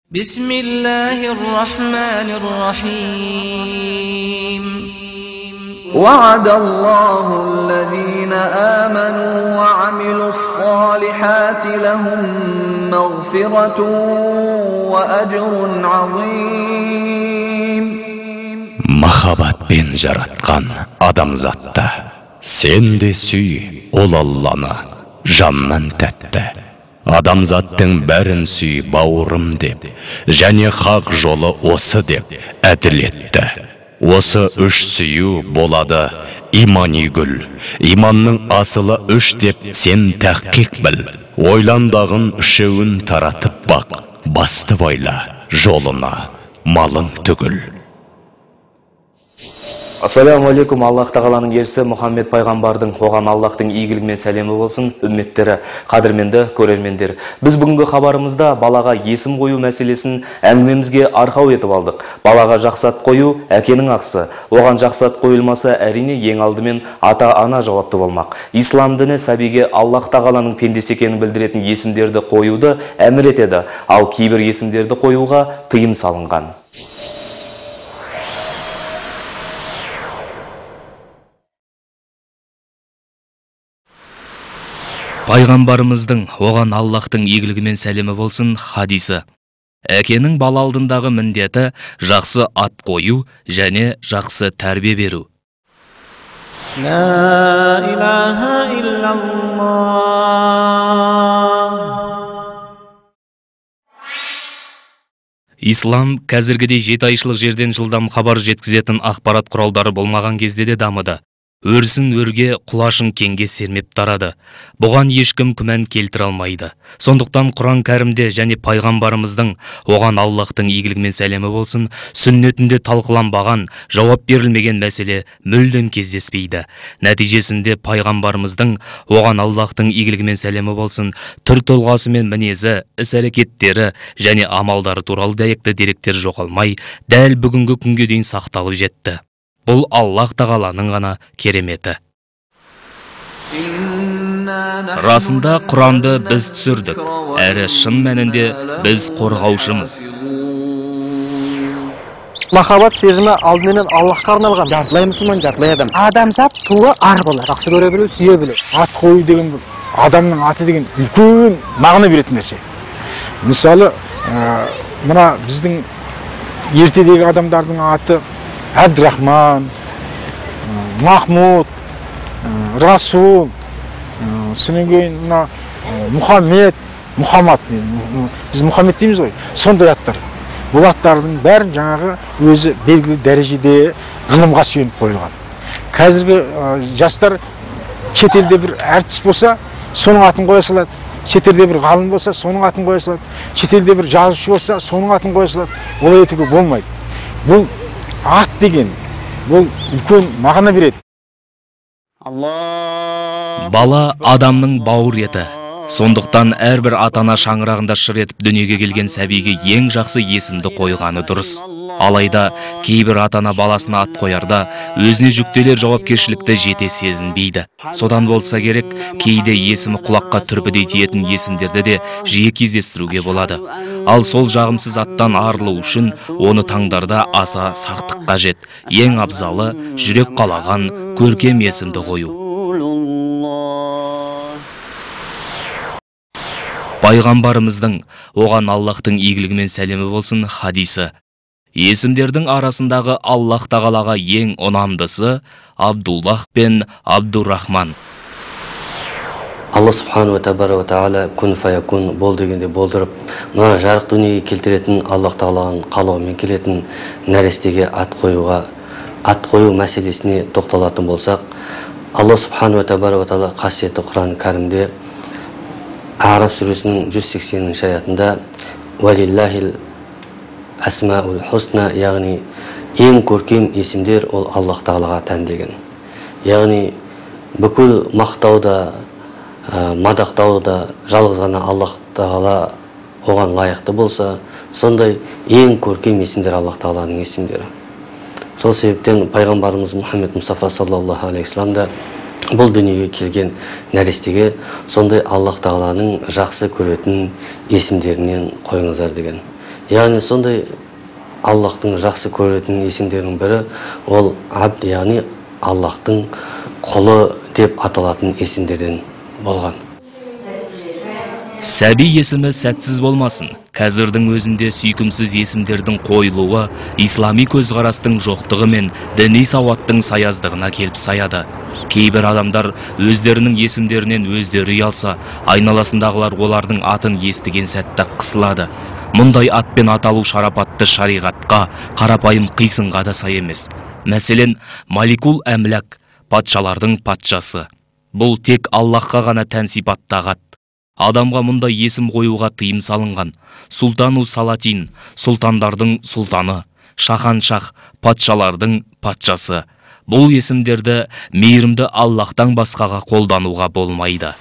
بسم الله الرحمن الرحيم وعد الله الذين آمنوا وعملوا الصالحات لهم مغفرة وأجر عظيم. Махаббатпен жаратқан адамзатты сен де сүй, ол Алланы жаннан тәтті. Адамзаттың бәрін сүй бауырым деп, және хақ жолы осы деп әділетті. Осы үш сүю болады имани гүл. Иманның асылы үш деп сен тәхқиқ біл. Ойландағын үшеуін таратып бақ, басты байла жолына малың түгіл. Ассаламу алейкум, Аллах тағаланың елшісі Мұхаммед пайғамбардың, оған Аллахтың игілігімен сәлемі болсын, үмметтері, қадірменді көрермендер. Біз бүгінгі хабарымызда балаға есім қою мәселесін әңгімемізге арқау етіп алдық. Балаға жақсы ат қою әкенің ақысы. Оған жақсы ат қойылмаса, әрине ең алдымен ата-ана жауапты болмақ. Ислам діні сәбиге Аллах тағаланың пендесі екенін білдіретін есімдерді қоюды әмір етеді, ал кейбір есімдерді қоюға тыйым салынған. Пайғамбарымыздың, оған Аллахтың игілігімен сәлемі болсын, хадисі. Әкенің бала алдындағы міндеті жақсы ат қою және жақсы тәрбие беру. لا إله إلا الله. Ислам қазіргідей жетайшылық жерден жылдам хабар жеткізетін ақпарат құралдары болмаған кезде де дамыды. Өрсін өрге, құлашын кеңге сермеп тарады. Бұған ешкім күмән келтіре алмайды. Сондықтан Құран кәрімде және пайғамбарымыздың, оған Аллахтың игілігімен сәлемі болсын, сүннетінде талқыланбаған, жауап берілмеген мәселе мүлдем кездеспейді. Нәтижесінде пайғамбарымыздың, оған Аллахтың игілігімен сәлемі болсын, түр тұлғасы мен мінезі, іс-әрекеттері және амалдары туралы дәйекті деректер жоғалмай, дәл бүгінгі күнге дейін сақталып жетті. Бұл Аллах тағаланың ғана кереметі. Расында Құранды біз түсірдік, әрі шын мәнінде біз қорғаушымыз. Махаббат сезімі алдыменен Аллахқа арналған. Жартылай мұсылман, жартылай адам. Адамзат туы ар болар. Жақсы көре білу, сүйе білу. Ат қою деген, адамның аты деген үлкен мағына беретін нәрсе. Мысалы, мына біздің ертедегі адамдардың аты Әбдірахман, Махмуд, Расул, сонан кейін Мұхаммед, Мұхаммад, біз Мұхаммед дейміз ғой, сондай аттар. Бұл аттардың бәрін жаңағы өзі белгілі дәрежеде ғылымға сүйеніп қойылған. Қазіргі жастар шетелде бір әртіс болса, соның атын қоя салады. Шетелде бір ғалым болса, соның атын қоя салады. Шетелде бір жазушы болса, соның атын қоя салады. Олай етуге болмайды. Бұл ат деген, бұл үлкен мағына береді. Бала адамның бауыр еті. Сондықтан әрбір ата-ана шаңырағында шыр етіп дүниеге келген сәбиге ең жақсы есімді қойғаны дұрыс. Алайда кейбір ата-ана баласына ат қоярда өзіне жүктелер жауапкершілікті жете сезінбейді. Содан болса керек, кейде есімі құлаққа түрпідей тиетін есімдерді де жиі кездестіруге болады. Ал сол жағымсыз аттан арылу үшін оны таңдарда аса сақтық қажет. Ең абзалы жүрек қалаған көркем есімді қою. Пайғамбарымыздың, оған Аллахтың игілігімен сәлемі болсын, хадисі. Есімдердің арасындағы Аллах тағалаға ең ұнамдысы Абдуллах пен Абдуррахман. Алла субхану ва тағала күн фаякун бол дегенде болдырып, мына жарық дүниеге келтіретін Аллах тағаланың қалауымен келетін нәрестеге ат қою мәселесіне тоқталатын болсақ, Алла субхану ва тағала қасиетті Құран кәрімде Араб сүресінің 180-ші аятында «Валиллахил әсмаул хусна», яғни ең көркем есімдер ол Аллах тағалаға тән деген. Яғни бүкіл мақтауда, мадақтауда жалғыз ғана Аллах тағала оған лайықты болса, сондай ең көркем есімдер Аллах тағаланың есімдері. Сол себептен пайғамбарымыз Мұхаммед Мұстафа саллаллаху алейхи вассаламда бұл дүниеге келген нәрестеге сондай Аллах тағаланың жақсы көретін есімдерінен қойыңыздар деген. яғни сондай Аллахтың жақсы көретін есімдерінің бірі ол абд, яғни Аллахтың құлы деп аталатын есімдерден болған. Сәби есімі сәтсіз болмасын. Қазірдің өзінде сүйкімсіз есімдердің қойылуы ислами көзқарастың жоқтығы мен діни сауаттың саяздығына келіп саяды. Кейбір адамдар өздерінің есімдерінен өздері ұялса, айналасындағылар олардың атын естіген сәтте қысылады. Мұндай атпен аталу шарапатты шариғатқа, қарапайым қисынға да сай емес. Мәселен, Маликул Әмләк, патшалардың патшасы. Бұл тек Аллахқа ғана тән сипаттағы ат. Адамға мұндай есім қоюға тыйым салынған. Султану Салатин, сұлтандардың сұлтаны, Шахан-шах, патшалардың патшасы. Бұл есімдерді мейірімді Аллахтан басқаға қолдануға болмайды.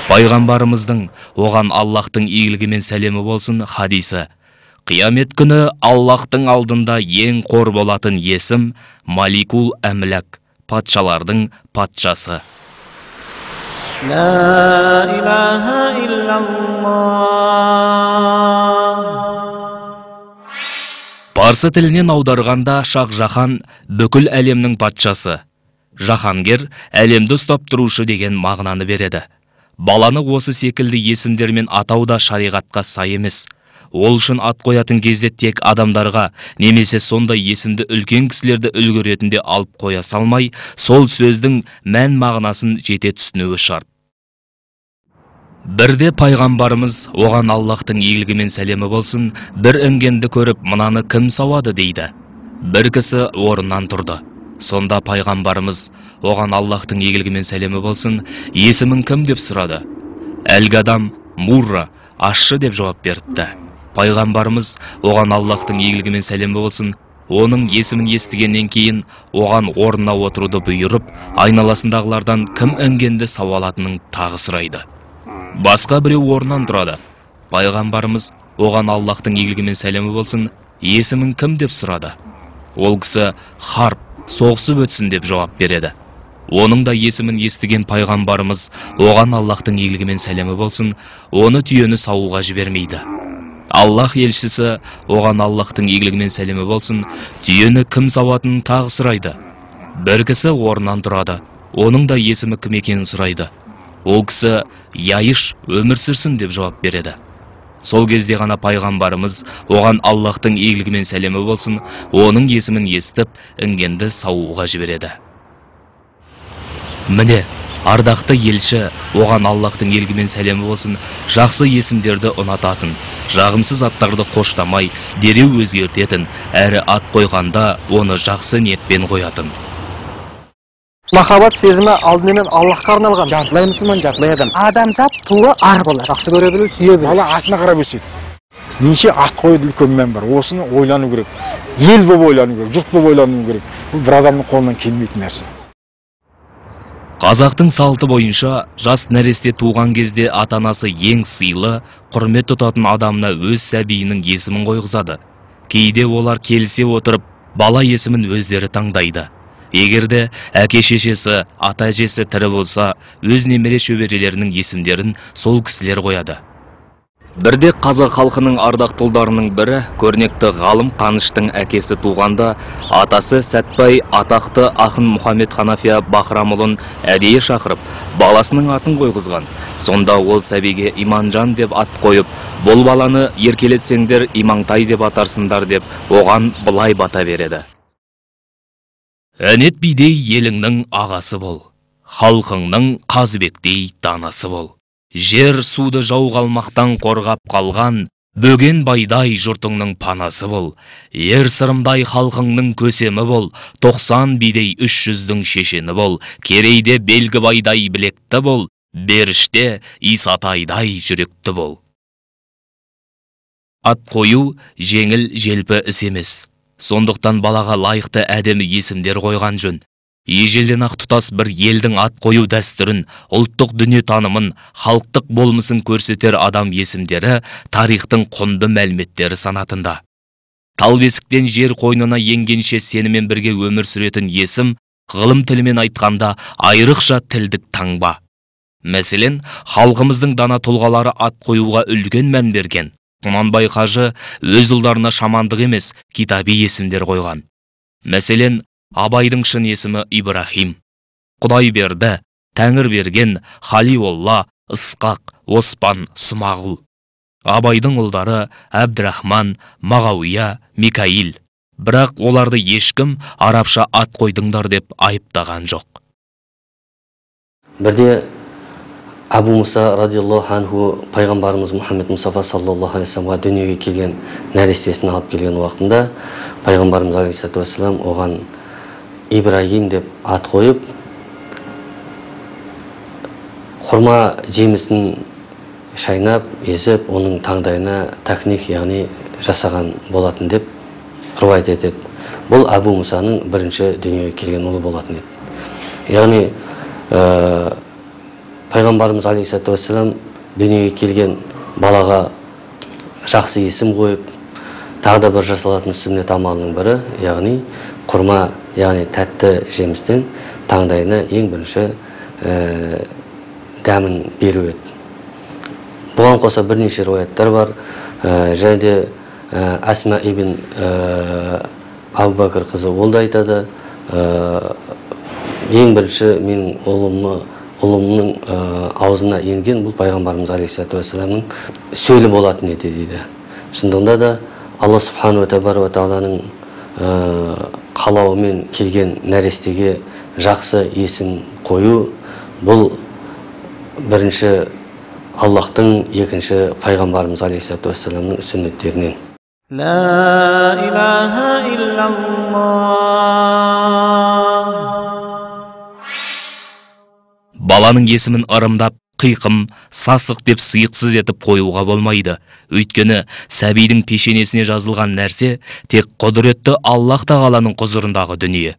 Пайғамбарымыздың, оған Аллахтың игілігі мен сәлемі болсын, хадисі: қиямет күні Аллахтың алдында ең қор болатын есім Маликул Әмләк, патшалардың патшасы. لا إله إلا الله. Парсы тілінен аударғанда Шах-Жахан бүкіл әлемнің патшасы. Жахангер әлемді ұстап тұрушы деген мағынаны береді. Баланы осы секілді есімдермен атау да шариғатқа сай емес. Ол үшін ат қоятын кезде тек адамдарға немесе сондай есімді үлкен кісілерді үлгі ретінде алып қоя салмай, сол сөздің мән мағынасын жете түсінуі шарт. Бірде пайғамбарымыз, оған Аллахтың игілігі мен сәлемі болсын, бір інгенді көріп, мынаны кім сауады дейді. Бір кісі орнынан тұрды. Сонда пайғамбарымыз, оған Аллахтың игілігі мен сәлемі болсын, есімін кім деп сұрады. Әлгі адам Мурра, ашшы деп жауап берді. Пайғамбарымыз, оған Аллахтың игілігі мен сәлемі болсын, оның есімін естігеннен кейін оған орнына отыруды бұйырып, айналасындағылардан кім інгенді сауалатының тағы сұрайды. Басқа біреу орнынан тұрады. Пайғамбарымыз, оған Аллахтың игілігі мен сәлемі болсын, есімін кім деп сұрады. Ол кісі харп, соғысып өтсін деп жауап береді. Оның да есімін естіген пайғамбарымыз, оған Аллахтың игілігі мен сәлемі болсын, оны түйені сауға жібермейді. Аллах елшісі, оған Аллахтың игілігі мен сәлемі болсын, түйені кім сауатынын тағы сұрайды. Бір кісі орнынан тұрады. Оның да есімі кім екенін сұрайды. Ол кісі яйыш, өмір сүрсін деп жауап береді. Сол кезде ғана пайғамбарымыз, оған Аллахтың игілігі мен сәлемі болсын, оның есімін естіп, інгенді сауға жібереді. Міне, ардақты елші, оған Аллахтың игілігі мен сәлемі болсын, жақсы есімдерді ұнататын, жағымсыз аттарды қоштамай, дереу өзгертетін, әрі ат қойғанда оны жақсы ниетпен қоятын. Махаббат сезімі алдымен Аллахқа арналған. Жартылай мұсылман, жартылай адам. Адамзат туы ар болар. Жақсы көре білу, сүйе білу. Бала атына қарап өседі. Менше ат қоюды үлкен мән бар. Осыны ойлану керек. Ел болып ойлану керек, жұрт болып ойлану керек. Бұл бір адамның қолынан келмейтін нәрсе. Қазақтың салты бойынша жас нәресте туған кезде ата-анасы ең сыйлы, құрмет тұтатын адамына өз сәбиінің есімін қойғызады. Кейде олар келісе отырып, бала есімін өздері таңдайды. Егерде әке-шешесі, ата-әжесі тірі болса, өз немере шөберелерінің есімдерін сол кісілер қояды. Бірде қазақ халқының ардақтылдарының бірі, көрнекті ғалым Қаныштың әкесі туғанда, атасы Сәтбай атақты ақын Мұхаммед Ханафия Бахрамұлын әдейі шақырып, баласының атын қойғызған. Сонда ол сәбиге Иманжан деп ат қойып, бұл баланы еркелетсеңдер Имаңтай деп атарсыңдар деп, оған былай бата береді. Әнет бидей еліңнің ағасы бол, халқыңның қазыбектей данасы бол. Жер суды жау қалмақтан қорғап қалған, бөген байдай жұртыңның панасы бол. Ер сырымдай халқыңның көсемі бол, 90 бидей 300-дің шешені бол. Керейде белгі байдай білекті бол, беріште Исатайдай жүректі бол. Ат қою жеңіл желпі іс емес. Сондықтан балаға лайықты әдемі есімдер қойған жөн. Ежелден ақ тұтас бір елдің ат қою дәстүрін, ұлттық дүние танымын, халықтық болмысын көрсетер адам есімдері тарихтың құнды мәліметтері санатында. Талбесіктен жер қойнына енгенше сенімен бірге өмір сүретін есім, ғылым тілімен айтқанда айрықша тілдік таңба. Мәселен, халқымыздың дана тұлғалары ат қоюға үлкен мән берген. Құнанбай қажы өз ұлдарына шамандық емес, китаби есімдер қойған. Мәселен, Абайдың шын есімі Ибрахим. Құдай берді, Тәңір берген, Халиолла, Ысқақ, Оспан, Смағұл. Абайдың ұлдары Әбдірахман, Мағауия, Микаил. Бірақ оларды ешкім арабша ат қойдыңдар деп айыптаған жоқ. Бірде Абу Муса радиаллаху анху пайғамбарымыз Мұхаммед Мұстафа саллаллаху алейхи вассаламға дүниеге келген нәрестесін алып келген уақытында пайғамбарымыз алейхиссалату вассалам оған Ибрагим деп ат қойып, құрма жемісін шайнап, езіп, оның таңдайына такник, яғни жасаған болатын деп рауайт етеді. Бұл Абу Мусаның бірінші дүниеге келген ұлы болатын еді. Яғни пайғамбарымыз алейхиссалату вассалам дүниеге келген балаға жақсы есім қойып, тағы да бір жасалатын сүннет амалының бірі, яғни құрма, яғни тәтті жемістен таңдайына ең бірінші дәмін беру еді. Бұған қоса бірнеше рауаяттар бар. Және де Асма ибн Абу Бәкір қызы ол да айтады. Ең бірінші менің ұлымның аузына енген бұл пайғамбарымыз алейхиссалату вассаламның сөйлі болатын еді дейді. Шындығында да Алла субхану ва тағаланың қалауымен келген нәрестеге жақсы есім қою, бұл бірінші Аллахтың, екінші пайғамбарымыз алейхиссалату вассаламның сүннеттерінен. لا إله إلا الله. Баланың есімін ырымдап, қиқым, сасық деп сыйықсыз етіп қоюға болмайды. Өйткені сәбидің пешенесіне жазылған нәрсе тек құдіретті Аллах тағаланың құзырындағы дүние.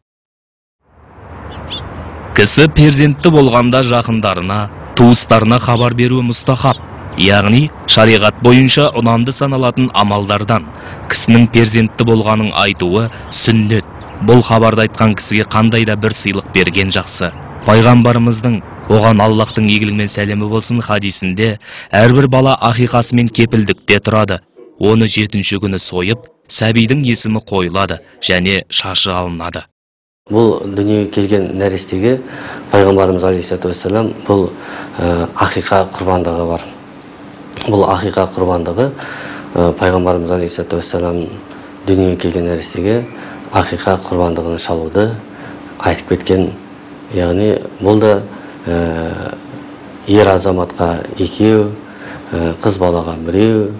Кісі перзентті болғанда жақындарына, туыстарына хабар беруі мұстахаб. Яғни шариғат бойынша ұнамды саналатын амалдардан кісінің перзентті болғанын айтуы сүннет. Бұл хабарды айтқан кісіге қандай да бір сыйлық берген жақсы. Пайғамбарымыздың, оған Аллахтың игілігімен сәлемі болсын, хадисінде әрбір бала ақиқасымен кепілдікте тұрады. Оны 7-ші күні сойып, сәбидің есімі қойылады және шашы алынады. Бұл дүниеге келген нәрестеге пайғамбарымыз алейхиссалату вассалам бұл ақиқа құрбандығы бар. Бұл ақиқа құрбандығы пайғамбарымыз алейхиссалату вассалам дүниеге келген нәрестеге ақиқа құрбандығын шалуды айтып кеткен. Яғни бұл да ер азаматқа 2, қыз балаға 1,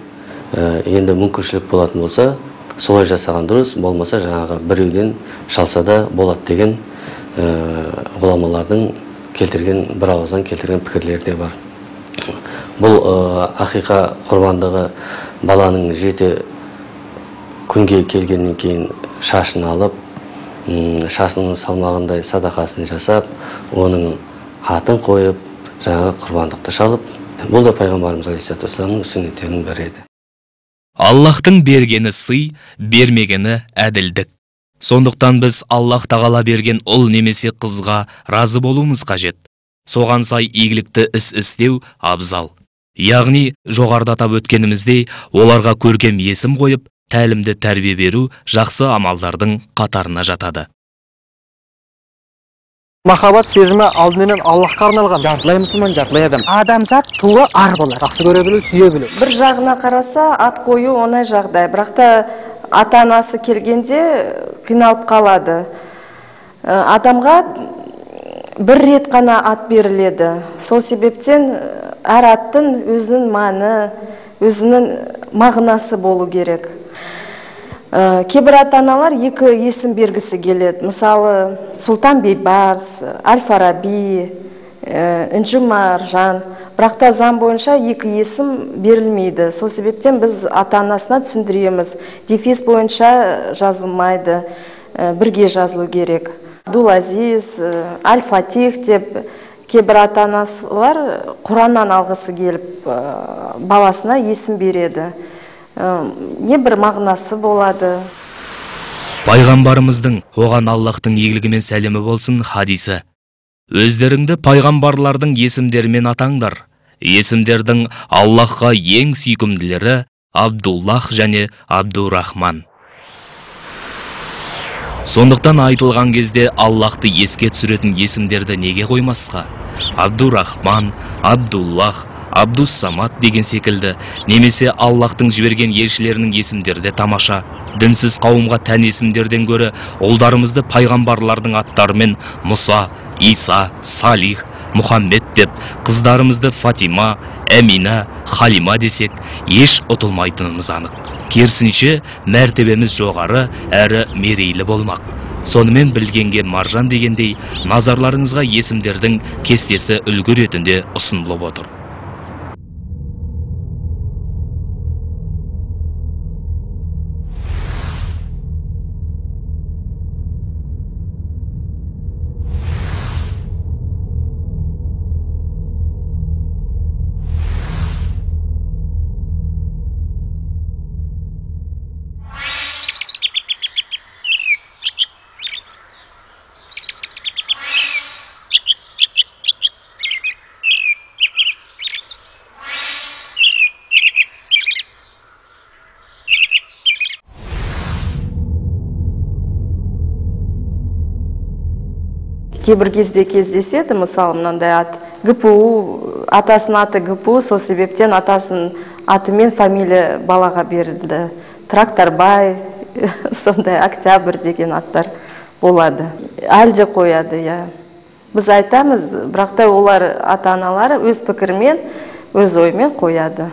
енді мүмкіншілік болатын болса солай жасаған дұрыс, болмаса жаңағы біреуден шалса да болады деген ғұламалардың келтірген, бір ауыздан келтірген пікірлері де бар. Бұл ақиқа құрбандығы баланың 7 күнге келгеннен кейін шашын алып, шашының салмағындай садақасын жасап, оның атын қойып, жаңағы құрбандықты шалып, бұл да пайғамбарымыз алейхиссалату вассаламның сүннеттерінің бірі еді. Аллахтың бергені сый, бермегені әділдік. Сондықтан біз Аллах тағала берген ұл немесе қызға разы болуымыз қажет. Соған сай игілікті іс істеу абзал. Яғни, жоғарыда атап өткеніміздей, оларға көркем есім қойып, тәлімді тәрбие беру жақсы амалдардың қатарына жатады. Махаббат сезімі алдымен Аллахқа арналған. Жартылай мұсылман, жартылай адам. Адамзат туы ар болар. Жақсы көре білу, сүйе білу. Бір жағына қараса, ат қою оңай жағдай. Бірақ та ата-анасы келгенде қиналып қалады. Адамға бір рет қана ат беріледі. Сол себептен әр аттың өзінің мәні, өзінің мағынасы болу керек. Кейбір ата-аналар 2 есім бергісі келеді. Мысалы, Сұлтан Бейбарс, Әл-Фараби, Інжу Маржан. Бірақ та заң бойынша 2 есім берілмейді. Сол себептен біз ата-анасына түсіндіреміз. Дефис бойынша жазылмайды, бірге жазылу керек. Абдул-Азиз, Аль-Фатих деп кейбір ата-аналар Құраннан алғысы келіп баласына есім береді. Не бір мағынасы болады. Пайғамбарымыздың, оған Аллахтың игілігімен сәлемі болсын, хадисі. Өздеріңді пайғамбарлардың есімдерімен атаңдар. Есімдердің Аллахқа ең сүйкімділері Абдуллах және Абдурахман. Сондықтан айтылған кезде Аллахты еске түсіретін есімдерді неге қоймасқа? Абдурахман, Абдуллах, Абдуссамат деген секілді, немесе Аллахтың жіберген елшілерінің есімдері де тамаша. Дінсіз қауымға тән есімдерден гөрі ұлдарымызды пайғамбарлардың аттарымен Мұса, Иса, Салих, Мұхаммед деп, қыздарымызды Фатима, Әмина, Халима десек, еш ұтылмайтынымыз анық. Керісінше, мәртебеміз жоғары әрі мерейлі болмақ. Сонымен білгенге маржан дегендей, назарларыңызға есімдердің кестесі үлгі ретінде ұсынылып отыр. Кейбір кезде кездеседі, мысалы мынандай ат ГПУ, атасының аты ГПУ, сол себептен атасының атымен фамилия балаға берілді. Тракторбай, сондай Октябрь деген аттар болады. Әлде қояды, я. Біз айтамыз, бірақ та олар ата-аналары өз пікірмен, өз оймен қояды.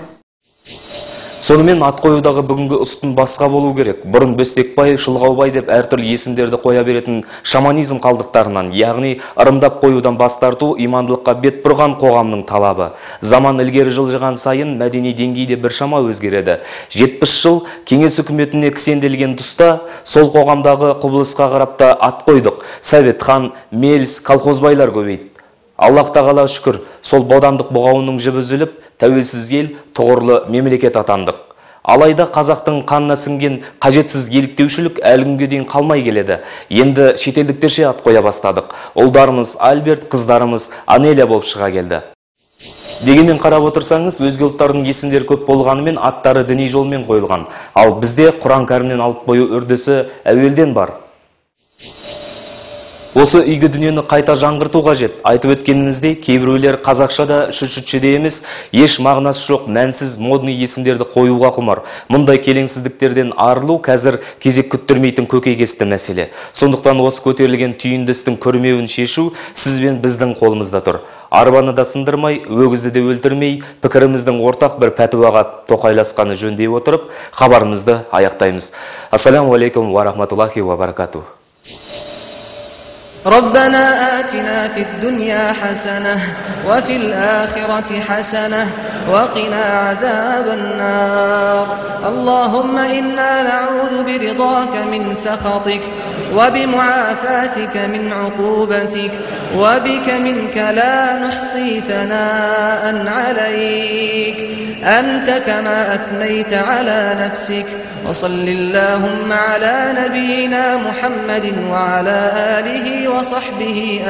Сонымен ат қоюдағы бүгінгі ұстын басқа болу керек. Бұрын Бөстекбай, Шылғаубай деп әртүрлі есімдерді қоя беретін шаманизм қалдықтарынан, яғни ырымдап қоюдан бас тарту имандылыққа бет бұрған қоғамның талабы. Заман ілгері жылжыған сайын мәдени деңгейде біршама өзгереді. 70 жыл кеңес үкіметіне кісенделген тұста сол қоғамдағы құбылысқа қарап та ат қойдық. Советхан, Мелс, колхозбайлар көбейді. Аллах тағала шүкір, сол бодандық бұғауының жібі үзіліп, тәуелсіз ел, тұғырлы мемлекет атандық. Алайда қазақтың қанына сіңген қажетсіз еліктеушілік әлі күнге дейін қалмай келеді. Енді шетелдіктерше ат қоя бастадық. Ұлдарымыз Альберт, қыздарымыз Анеля болып шыға келді. Дегенмен қарап отырсаңыз, өзге ұлттардың есімдері көп болғанымен аттары діни жолмен қойылған. Ал бізде Құран кәрімнен алып қою үрдісі әуелден бар. Осы игі дүниені қайта жаңғырту қажет. Айтып өткеніміздей, кейбіреулер қазақшада шүршүтшеде емес, еш мағынасы жоқ мәнсіз модный есімдерді қоюға құмар. Мұндай келеңсіздіктерден арылу қазір кезек күттірмейтін көкейкесті мәселе. Сондықтан осы көтерілген түйінді істің күрмеуін шешу сіз бен біздің қолымызда тұр. Арбаны да сындырмай, өгізді де өлтірмей, пікіріміздің ортақ бір пәтуаға тоқайласқаны жөндей отырып, хабарымызды аяқтаймыз. Ассаламу алейкум ва рахматуллахи ва баракатух. ربنا آتنا في الدنيا حسنة وفي الآخرة حسنة وقنا عذاب النار اللهم إنا نعوذ برضاك من سخطك وبمعافاتك من عقوبتك وبك منك لا نحصي ثناء عليك أنت كما أثنيت على نفسك وصل اللهم على نبينا محمد وعلى آله وصحبه